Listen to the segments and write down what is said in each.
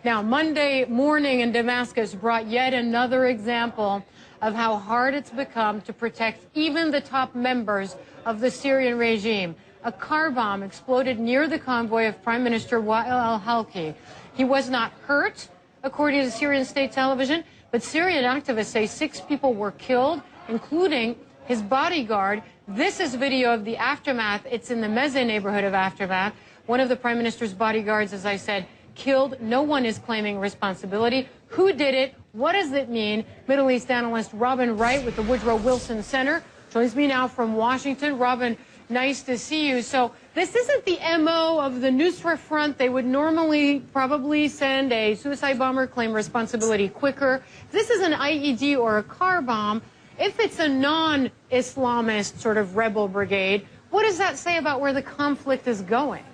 Now, Monday morning in Damascus brought yet another example of how hard it's become to protect even the top members of the Syrian regime. A car bomb exploded near the convoy of Prime Minister Wael al-Halki. He was not hurt, according to Syrian state television, but Syrian activists say 6 people were killed, including his bodyguard. This is video of the aftermath. It's in the Meze neighborhood of Aftermath. One of the Prime Minister's bodyguards, as I said, killed. No one is claiming responsibility. Who did it? What does it mean? Middle East analyst Robin Wright with the Woodrow Wilson Center joins me now from Washington. Robin, nice to see you. So this isn't the MO of the Nusra Front. They would normally probably send a suicide bomber, claim responsibility quicker. This is an IED or a car bomb. If it's a non-Islamist sort of rebel brigade, what does that say about where the conflict is going?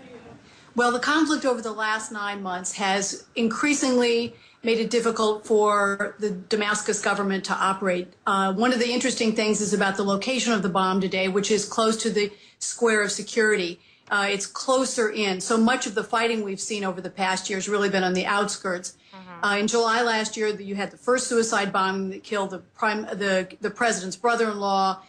Well, the conflict over the last 9 months has increasingly made it difficult for the Damascus government to operate. One of the interesting things is about the location of the bomb today, which is close to the square of security. It's closer in. So much of the fighting we've seen over the past year has really been on the outskirts. In July last year, you had the first suicide bombing that killed the president's brother-in-law,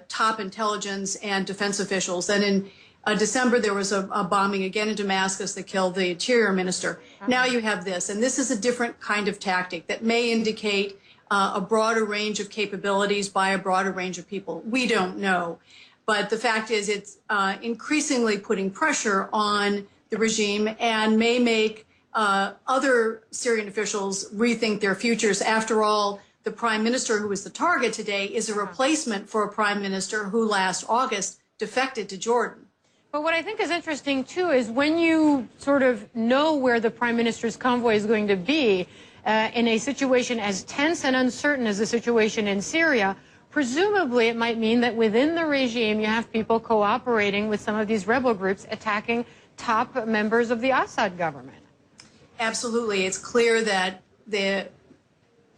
top intelligence and defense officials. And in December, there was a bombing again in Damascus that killed the interior minister. Now you have this, and this is a different kind of tactic that may indicate a broader range of capabilities by a broader range of people. We don't know. But the fact is it's increasingly putting pressure on the regime and may make other Syrian officials rethink their futures. After all, the prime minister who was the target today is a replacement for a prime minister who last August defected to Jordan. But what I think is interesting, too, is when you sort of know where the prime minister's convoy is going to be in a situation as tense and uncertain as the situation in Syria, presumably it might mean that within the regime you have people cooperating with some of these rebel groups attacking top members of the Assad government. Absolutely. It's clear that the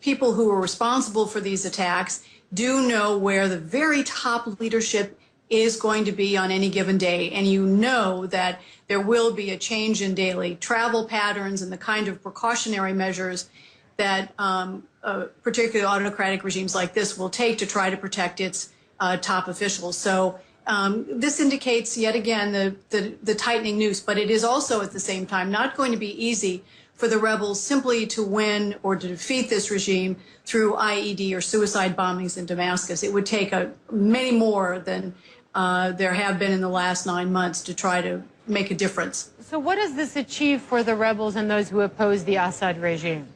people who are responsible for these attacks do know where the very top leadership is going to be on any given day. And you know that there will be a change in daily travel patterns and the kind of precautionary measures that particularly autocratic regimes like this will take to try to protect its top officials. So this indicates yet again the tightening noose, but it is also at the same time not going to be easy for the rebels simply to win or to defeat this regime through IED or suicide bombings in Damascus. It would take many more than there have been in the last 9 months to try to make a difference. So what does this achieve for the rebels and those who oppose the Assad regime?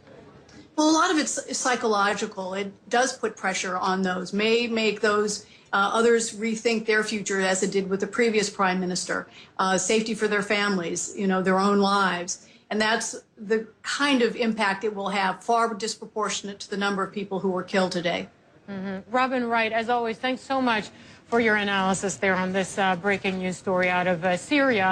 Well, a lot of it's psychological. It does put pressure on those, may make those others rethink their future, as it did with the previous prime minister, safety for their families, their own lives. And that's the kind of impact it will have, far disproportionate to the number of people who were killed today. Robin Wright, as always, thanks so much for your analysis there on this breaking news story out of Syria.